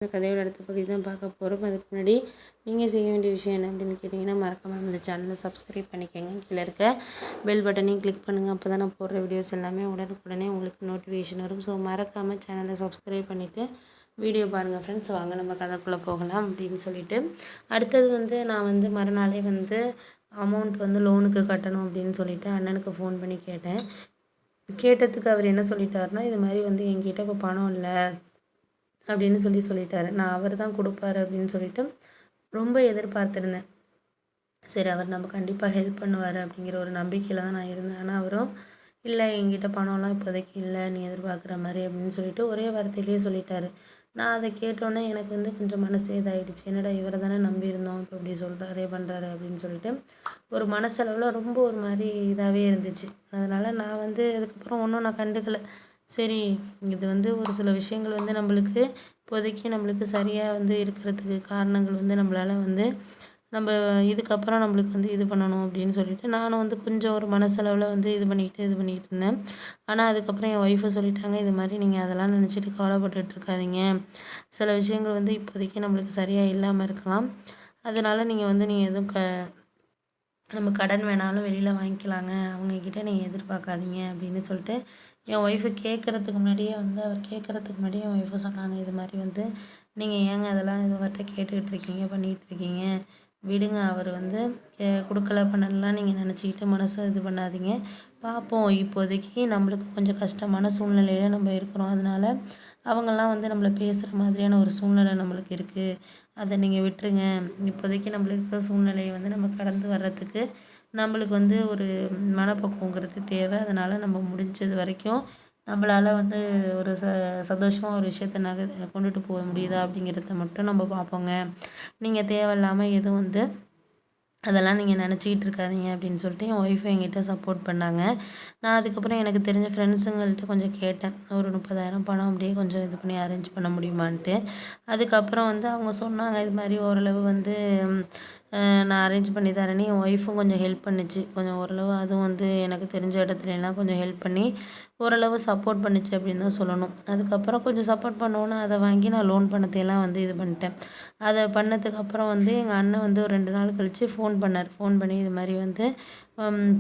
இந்த கதையோட அடுத்த பகுதி தான் பார்க்க போகிறோம். அதுக்கு முன்னாடி நீங்கள் செய்ய வேண்டிய விஷயம் என்ன அப்படின்னு கேட்டிங்கன்னா, மறக்காமல் இந்த சேனலை சப்ஸ்கிரைப் பண்ணிக்கோங்க. கீழே இருக்க பெல் பட்டனையும் கிளிக் பண்ணுங்கள். அப்போ தான் நான் போடுற வீடியோஸ் எல்லாமே உடனுக்குடனே உங்களுக்கு நோட்டிஃபிகேஷன் வரும். ஸோ மறக்காமல் சேனலை சப்ஸ்கிரைப் பண்ணிவிட்டு வீடியோ பாருங்கள் ஃப்ரெண்ட்ஸ். வாங்க நம்ம கதைக்குள்ளே போகலாம் அப்படின்னு சொல்லிட்டு, அடுத்தது நான் மறுநாளே அமௌண்ட் லோனுக்கு கட்டணும் அப்படின்னு சொல்லிட்டு அண்ணனுக்கு ஃபோன் பண்ணி கேட்டேன். கேட்டதுக்கு அவர் என்ன சொல்லிட்டாருன்னா, இது மாதிரி என்கிட்ட இப்போ பணம் இல்லை அப்படின்னு சொல்லிட்டாரு. நான் அவர் தான் கொடுப்பாரு அப்படின்னு சொல்லிட்டு ரொம்ப எதிர்பார்த்துருந்தேன். சரி, அவர் நம்ம கண்டிப்பாக ஹெல்ப் பண்ணுவார் அப்படிங்கிற ஒரு நம்பிக்கையில் தான் நான் இருந்தேன். ஆனால் அவரும் இல்லை, என்கிட்ட பணம்லாம் இப்போதைக்கு இல்லை நீ எதிர்பார்க்குற மாதிரி அப்படின்னு சொல்லிட்டு ஒரே வார்த்தையிலேயே சொல்லிட்டாரு. நான் அதை கேட்டோன்னே எனக்கு கொஞ்சம் மனசு இதாகிடுச்சு. என்னடா இவரை தானே நம்பியிருந்தோம், இப்போ இப்படி சொல்கிறாரே பண்ணுறாரு அப்படின்னு சொல்லிட்டு ஒரு மனசளவில் ரொம்ப ஒரு மாதிரி இதாகவே இருந்துச்சு. அதனால் நான் அதுக்கப்புறம் ஒன்றும் நான் கண்டுக்கலை. சரி, இது ஒரு சில விஷயங்கள் நம்மளுக்கு இப்போதைக்கு நம்மளுக்கு சரியாக இருக்கிறதுக்கு காரணங்கள் நம்மளால் நம்ம இதுக்கப்புறம் நம்மளுக்கு இது பண்ணணும் அப்படின்னு சொல்லிட்டு நானும் கொஞ்சம் ஒரு மனசளவில் இது பண்ணிக்கிட்டு இருந்தேன். ஆனால் அதுக்கப்புறம் என் ஒய்ஃபை சொல்லிட்டாங்க, இது மாதிரி நீங்கள் அதெல்லாம் நினச்சிட்டு கவலைப்பட்டுட்டு இருக்காதீங்க. சில விஷயங்கள் இப்போதைக்கு நம்மளுக்கு சரியாக இல்லாமல் இருக்கலாம். அதனால் நீங்கள் எதுவும் நம்ம கடன் வேணாலும் வெளியில் வாங்கிக்கலாங்க, அவங்கக்கிட்ட நீங்கள் எதிர்பார்க்காதீங்க அப்படின்னு சொல்லிட்டு என் ஒய்ஃபு கேட்குறதுக்கு முன்னாடியே அவர் கேட்குறதுக்கு முன்னாடியே என் ஒய்ஃபு சொன்னாங்க, இது மாதிரி நீங்கள் ஏங்க அதெல்லாம் இதுவர்கிட்ட கேட்டுக்கிட்டு இருக்கீங்க பண்ணிகிட்ருக்கீங்க, விடுங்க. அவர் கொடுக்கல பண்ணலாம் நீங்கள் நினச்சிக்கிட்டு மனசை இது பண்ணாதீங்க. பார்ப்போம், இப்போதைக்கு நம்மளுக்கு கொஞ்சம் கஷ்டமான சூழ்நிலையில் நம்ம இருக்கிறோம். அதனால் அவங்கெல்லாம் நம்மளை பேசுகிற மாதிரியான ஒரு சூழ்நிலை நம்மளுக்கு இருக்குது. அதை நீங்கள் விட்டுருங்க. இப்போதைக்கு நம்மளுக்கு இருக்கிற சூழ்நிலையை நம்ம கடந்து வர்றதுக்கு நம்மளுக்கு ஒரு மனப்பக்குவங்கிறது தேவை. அதனால் நம்ம முடிஞ்சது வரைக்கும் நம்மளால் ஒரு சந்தோஷமாக ஒரு விஷயத்த கொண்டுட்டு போக முடியுதா அப்படிங்கிறத மட்டும் நம்ம பார்ப்போங்க. நீங்கள் தேவையில்லாமல் எதுவும் அதெல்லாம் நீங்கள் நினச்சிக்கிட்டு இருக்காதீங்க அப்படின்னு சொல்லிட்டு என் ஒய்ஃபை என்கிட்ட சப்போர்ட் பண்ணாங்க. நான் அதுக்கப்புறம் எனக்கு தெரிஞ்ச ஃப்ரெண்ட்ஸுங்கள்கிட்ட கொஞ்சம் கேட்டேன், ஒரு 30,000 பணம் அப்படியே கொஞ்சம் இது பண்ணி அரேஞ்ச் பண்ண முடியுமான்ட்டு. அதுக்கப்புறம் அவங்க சொன்னாங்க, இது மாதிரி ஓரளவு நான் அரேஞ்ச் பண்ணி தரேன்னு. என் ஒய்ஃபும் கொஞ்சம் ஹெல்ப் பண்ணிச்சு. கொஞ்சம் ஓரளவு அதுவும் எனக்கு தெரிஞ்ச இடத்துலலாம் கொஞ்சம் ஹெல்ப் பண்ணி ஓரளவு சப்போர்ட் பண்ணிச்சு அப்படின்னு தான் சொல்லணும். அதுக்கப்புறம் கொஞ்சம் சப்போர்ட் பண்ணோன்னே அதை வாங்கி நான் லோன் பணத்தையெல்லாம் இது பண்ணிட்டேன். அதை பண்ணதுக்கப்புறம் எங்கள் அண்ணன் ஒரு 2 நாள் கழித்து ஃபோன் பண்ணார். ஃபோன் பண்ணி இது மாதிரி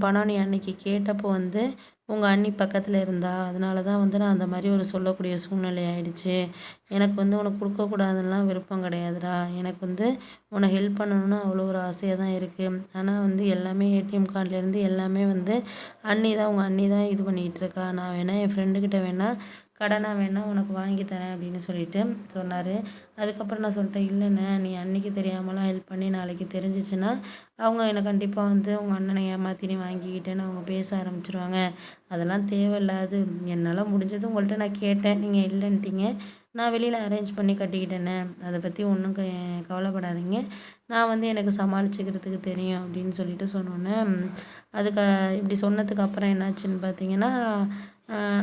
பணம் நீ அன்றைக்கி கேட்டப்போ உங்கள் அண்ணி பக்கத்தில் இருந்தா, அதனால தான் நான் அந்த மாதிரி ஒரு சொல்லக்கூடிய சூழ்நிலை ஆயிடுச்சு. எனக்கு உனக்கு கொடுக்கக்கூடாதுன்னெலாம் விருப்பம் கிடையாதுடா. எனக்கு உனக்கு ஹெல்ப் பண்ணணும்னு அவ்வளோ ஒரு ஆசையாக தான் இருக்குது. ஆனால் எல்லாமே ஏடிஎம் கார்ட்லேருந்து எல்லாமே அண்ணி தான், உங்கள் அண்ணி தான் இது பண்ணிகிட்டு இருக்கா. நான் வேணால் என் ஃப்ரெண்டுக்கிட்ட வேணால் கடனாக வேணால் உனக்கு வாங்கி தரேன் அப்படின்னு சொல்லிட்டு சொன்னார். அதுக்கப்புறம் நான் சொல்லிட்டேன், இல்லைண்ணே, நீ அன்றைக்கி தெரியாமலாம் ஹெல்ப் பண்ணி நாளைக்கு தெரிஞ்சிச்சுன்னா அவங்க என்னை கண்டிப்பாக உங்கள் அண்ணனை ஏமாற்றி நீ வாங்கிக்கிட்டேன்னு அவங்க பேச ஆரம்பிச்சிருவாங்க. அதெல்லாம் தேவையில்லாது. என்னால் முடிஞ்சது உங்கள்கிட்ட நான் கேட்டேன், நீங்கள் இல்லைன்ட்டீங்க. நான் வெளியில் அரேஞ்ச் பண்ணி கட்டிக்கிட்டேனே, அதை பற்றி ஒன்றும் கவலைப்படாதீங்க. நான் எனக்கு சமாளிச்சுக்கிறதுக்கு தெரியும் அப்படின்னு சொல்லிட்டு சொன்னோன்னே, அதுக்கு இப்படி சொன்னதுக்கு அப்புறம் என்னாச்சுன்னு பார்த்தீங்கன்னா,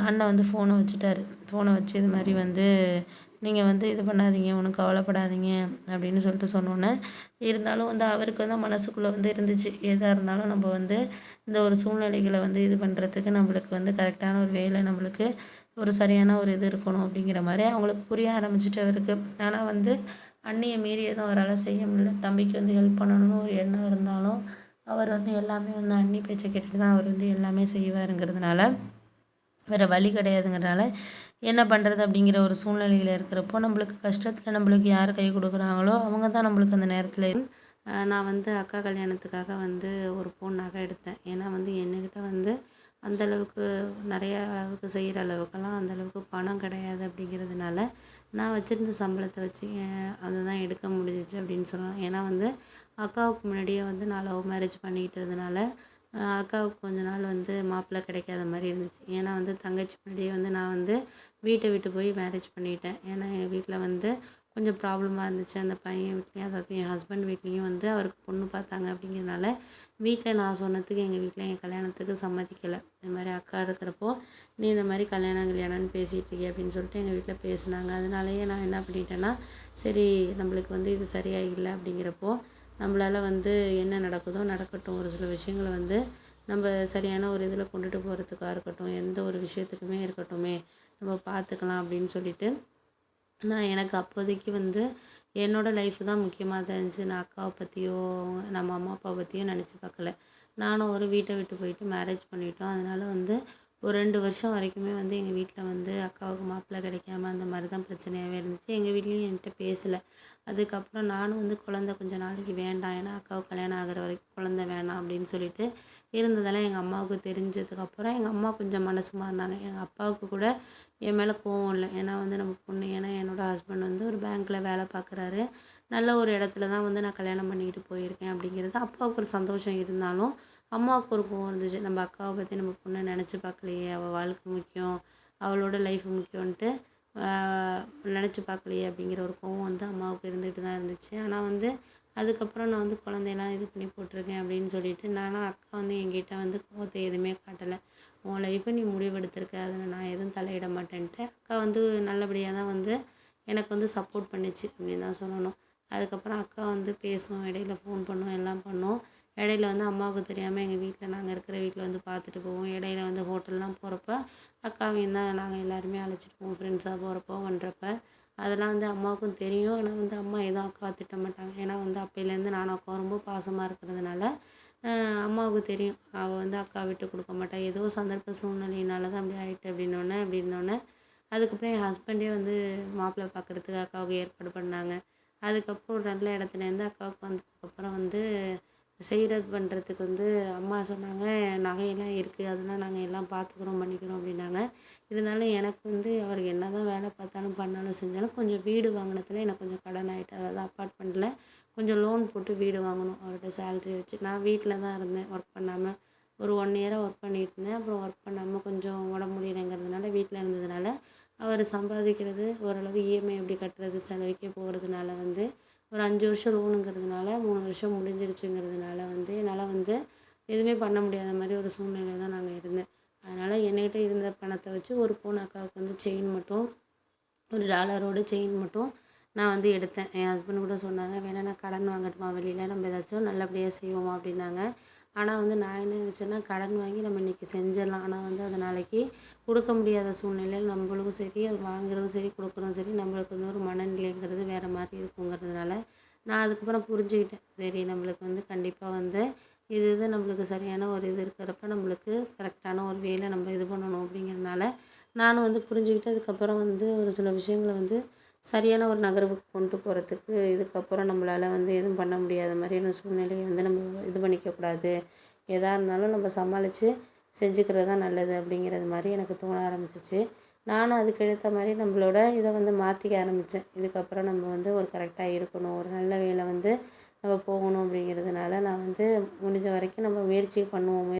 அண்ணன் ஃபோனை வச்சுட்டாரு. ஃபோனை வச்சு இது மாதிரி நீங்கள் இது பண்ணாதீங்க, ஒன்றும் கவலைப்படாதீங்க அப்படின்னு சொல்லிட்டு சொன்னோன்னே, இருந்தாலும் அவருக்கு மனசுக்குள்ளே இருந்துச்சு, எதாக இருந்தாலும் நம்ம இந்த ஒரு சூழ்நிலைகளை இது பண்ணுறதுக்கு நம்மளுக்கு கரெக்டான ஒரு வேலை, நம்மளுக்கு ஒரு சரியான ஒரு இது இருக்கணும் அப்படிங்கிற மாதிரி அவங்களுக்கு புரிய ஆரம்பிச்சிட்டு அவருக்கு. ஆனால் அண்ணியை மீறி எதுவும் அவரால் செய்ய முடியல. தம்பிக்கு ஹெல்ப் பண்ணணும்னு ஒரு எண்ணம் இருந்தாலும் அவர் எல்லாமே அண்ணி பேச்சை கேட்டுட்டு தான் அவர் எல்லாமே செய்வாருங்கிறதுனால வேறு வழி கிடையாதுங்கிறனால என்ன பண்ணுறது அப்படிங்கிற ஒரு சூழ்நிலையில் இருக்கிறப்போ, நம்மளுக்கு கஷ்டத்தில் நம்மளுக்கு யார் கை கொடுக்குறாங்களோ அவங்க தான் நம்மளுக்கு அந்த நேரத்தில் நான் அக்கா கல்யாணத்துக்காக ஒரு பவுன் நகை எடுத்தேன். ஏன்னா என்கிட்ட அந்தளவுக்கு நிறைய அளவுக்கு செய்கிற அளவுக்கெல்லாம் அந்தளவுக்கு பணம் கிடையாது. அப்படிங்கிறதுனால நான் வச்சுருந்த சம்பளத்தை வச்சு அதை தான் எடுக்க முடிஞ்சிச்சு அப்படின்னு சொல்லலாம். ஏன்னா அக்காவுக்கு முன்னாடியே நான் லவ் மேரேஜ் பண்ணிக்கிட்டு இருந்தனால அக்காவுக்கு கொஞ்ச நாள் மாப்பிள்ளை கிடைக்காத மாதிரி இருந்துச்சு. ஏன்னா தங்கச்சி முன்னாடியே நான் வீட்டை விட்டு போய் மேரேஜ் பண்ணிட்டேன். ஏன்னா எங்கள் வீட்டில் கொஞ்சம் ப்ராப்ளமாக இருந்துச்சு. அந்த பையன் வீட்லேயும், அதாவது என் ஹஸ்பண்ட் வீட்லேயும் அவருக்கு பொண்ணு பார்த்தாங்க. அப்படிங்கிறதுனால வீட்டில் நான் சொன்னதுக்கு எங்கள் வீட்டில் என் கல்யாணத்துக்கு சம்மதிக்கலை. இது மாதிரி அக்கா இருக்கிறப்போ நீ இந்த மாதிரி கல்யாணம்னு பேசிகிட்டு இருக்கே அப்படின்னு சொல்லிட்டு எங்கள் வீட்டில் பேசினாங்க. அதனாலேயே நான் என்ன பண்ணிட்டேன்னா, சரி நம்மளுக்கு இது சரியாக இல்லை அப்படிங்கிறப்போ நம்மளால் என்ன நடக்குதோ நடக்கட்டும், ஒரு சில விஷயங்களை நம்ம சரியான ஒரு இதில் கொண்டுட்டு போகிறதுக்காக இருக்கட்டும், எந்த ஒரு விஷயத்துக்குமே இருக்கட்டுமே நம்ம பார்த்துக்கலாம் அப்படின்னு சொல்லிட்டு நான் எனக்கு அப்போதைக்கு வந்து என்னோடய லைஃப் தான் முக்கியமாக தெரிஞ்சுச்சு. நான் அக்காவை பற்றியோ நம்ம அம்மா அப்பாவை பற்றியோ நினச்சி பார்க்கல. நானும் ஒரு வீட்டை விட்டு போயிட்டு மேரேஜ் பண்ணிட்டோம். அதனால் வந்து ஒரு 2 வருஷம் வரைக்குமே வந்து எங்கள் வீட்டில் வந்து அக்காவுக்கு மாப்பிள்ளை கிடைக்காம அந்த மாதிரி தான் பிரச்சனையாகவே இருந்துச்சு. எங்கள் வீட்லேயும் என்கிட்ட பேசலை. அதுக்கப்புறம் நானும் வந்து குழந்த கொஞ்சம் நாளைக்கு வேண்டாம், ஏன்னா அக்காவுக்கு கல்யாணம் ஆகிற வரைக்கும் குழந்த வேணாம் அப்படின்னு சொல்லிட்டு இருந்ததெல்லாம் எங்கள் அம்மாவுக்கு தெரிஞ்சதுக்கப்புறம் எங்கள் அம்மா கொஞ்சம் மனசு மாறினாங்க. எங்கள் அப்பாவுக்கு கூட என் மேலே கோவம் இல்லை. ஏன்னா வந்து நம்ம பொண்ணு, ஏன்னா என்னோடய ஹஸ்பண்ட் வந்து ஒரு பேங்க்கில் வேலை பார்க்குறாரு. நல்ல ஒரு இடத்துல தான் வந்து நான் கல்யாணம் பண்ணிக்கிட்டு போயிருக்கேன் அப்படிங்கிறது அப்பாவுக்கு ஒரு சந்தோஷம் இருந்தாலும் அம்மாவுக்கு ஒரு கோவம் இருந்துச்சு. நம்ம அக்காவை பற்றி நம்ம பொண்ணை நினச்சி பார்க்கலையே, அவள் வாழ்க்கை முக்கியம், அவளோட லைஃப் முக்கியம்ன்ட்டு நினச்சி பார்க்கலையே அப்படிங்கிற ஒரு கோவம் வந்து அம்மாவுக்கு இருந்துகிட்டு தான் இருந்துச்சு. ஆனால் வந்து அதுக்கப்புறம் நான் வந்து குழந்தையெல்லாம் இது பண்ணி போட்டிருக்கேன் அப்படின்னு சொல்லிட்டு நானும் அக்கா வந்து என்கிட்ட வந்து கோவத்தை எதுவுமே காட்டலை. உன் லைஃப்பை நீ முடிவெடுத்திருக்க, அதில் நான் எதுவும் தலையிட மாட்டேன்ட்டு அக்கா வந்து நல்லபடியாக தான் வந்து எனக்கு வந்து சப்போர்ட் பண்ணிச்சு அப்படின்னு தான் சொல்லணும். அதுக்கப்புறம் அக்கா வந்து பேசுவோம், இடையில ஃபோன் பண்ணுவோம், எல்லாம் பண்ணோம். இடையில வந்து அம்மாவுக்கு தெரியாமல் எங்கள் வீட்டில், நாங்கள் இருக்கிற வீட்டில் வந்து பார்த்துட்டு போவோம். இடையில வந்து ஹோட்டல்லாம் போகிறப்ப அக்காவையும் தான் நாங்கள் எல்லாருமே அழைச்சிட்டு போவோம், ஃப்ரெண்ட்ஸாக போகிறப்போ பண்ணுறப்ப. அதெல்லாம் வந்து அம்மாவுக்கும் தெரியும். ஆனால் வந்து அம்மா எதுவும் அக்காவை திட்ட மாட்டாங்க. ஏன்னா வந்து அப்போலேருந்து நானும் அக்காவும் ரொம்ப பாசமாக இருக்கிறதுனால அம்மாவுக்கு தெரியும். அவள் வந்து அக்காவை விட்டு கொடுக்க மாட்டா. ஏதோ சந்தர்ப்ப சூழ்நிலையினால தான் அப்படி ஆயிட்டு அப்படின்னோடனே அதுக்கப்புறம் என் ஹஸ்பண்டே வந்து மாப்பிள்ளை பார்க்குறதுக்கு அக்காவுக்கு ஏற்பாடு பண்ணாங்க. அதுக்கப்புறம் ஒரு நல்ல இடத்துலேருந்து அக்காவுக்கு வந்ததுக்கப்புறம் வந்து செய்கிறது பண்ணுறதுக்கு வந்து அம்மா சொன்னாங்க, நகையெல்லாம் இருக்குது, அதெல்லாம் நாங்கள் எல்லாம் பார்த்துக்குறோம் பண்ணிக்கிறோம் அப்படின்னாங்க. இருந்தாலும் எனக்கு வந்து அவர் என்ன தான் வேலை பார்த்தாலும் பண்ணாலும் செஞ்சாலும் கொஞ்சம் வீடு வாங்கினதுல எனக்கு கொஞ்சம் கடன் ஆகிட்டு, அதாவது அப்பார்ட்மெண்ட்டில் கொஞ்சம் லோன் போட்டு வீடு வாங்கணும் அவரோட சேலரி வச்சு. நான் வீட்டில் தான் இருந்தேன் ஒர்க் பண்ணாமல். ஒரு 1 இயராக ஒர்க் பண்ணிகிட்டு இருந்தேன். அப்புறம் ஒர்க் பண்ணாமல் கொஞ்சம் உடம்பு முடியலைங்கிறதுனால வீட்டில் இருந்ததுனால அவர் சம்பாதிக்கிறது ஓரளவு இஎம்ஐ எப்படி கட்டுறது செலவுக்கே போகிறதுனால வந்து ஒரு 5 வருஷம் லோனுங்கிறதுனால 3 வருஷம் முடிஞ்சிருச்சுங்கிறதுனால வந்து என்னால் வந்து எதுவுமே பண்ண முடியாத மாதிரி ஒரு சூழ்நிலை தான் நாங்கள் இருந்தேன். அதனால் என்கிட்ட இருந்த பணத்தை வச்சு ஒரு பவுன் அக்காவுக்கு வந்து செயின் மட்டும், ஒரு டாலரோட செயின் மட்டும் நான் வந்து எடுத்தேன். என் ஹஸ்பண்ட் கூட சொன்னாங்க, வேணா நான் கடன் வாங்கட்டுமா வெளியில், நம்ம ஏதாச்சும் நல்லபடியாக செய்வோமா அப்படின்னாங்க. ஆனால் வந்து நான் என்ன நினச்சேன்னா, கடன் வாங்கி நம்ம இன்றைக்கி செஞ்சிடலாம். ஆனால் வந்து அது நாளைக்கு கொடுக்க முடியாத சூழ்நிலையில் நம்மளுக்கும் சரி, அது வாங்குறதும் சரி, கொடுக்குறதும் சரி, நம்மளுக்கு வந்து ஒரு மனநிலைங்கிறது வேறு மாதிரி இருக்குங்கிறதுனால நான் அதுக்கப்புறம் புரிஞ்சுக்கிட்டேன். சரி, நம்மளுக்கு வந்து கண்டிப்பாக வந்து இது நம்மளுக்கு சரியான ஒரு இது இருக்கிறப்ப நம்மளுக்கு கரெக்டான ஒரு வேலை நம்ம இது பண்ணணும் அப்படிங்கிறதுனால நானும் வந்து புரிஞ்சுக்கிட்டு அதுக்கப்புறம் வந்து ஒரு சில விஷயங்களை வந்து சரியான ஒரு நகர்வுக்கு கொண்டு போகிறதுக்கு இதுக்கப்புறம் நம்மளால் வந்து எதுவும் பண்ண முடியாத மாதிரியான சூழ்நிலையை வந்து நம்ம இது பண்ணிக்கக்கூடாது. எதாக இருந்தாலும் நம்ம சமாளித்து செஞ்சுக்கிறது தான் நல்லது அப்படிங்கிறது மாதிரி எனக்கு தோண ஆரம்பிச்சிச்சு. நானும் அதுக்கு ஏற்ற மாதிரி நம்மளோட இதை வந்து மாற்றிக்க ஆரம்பித்தேன். இதுக்கப்புறம் நம்ம வந்து ஒரு கரெக்டாக இருக்கணும், ஒரு நல்ல வேலை வந்து நம்ம போகணும் அப்படிங்கிறதுனால நான் வந்து முடிஞ்ச வரைக்கும் நம்ம முயற்சி பண்ணுவோம்.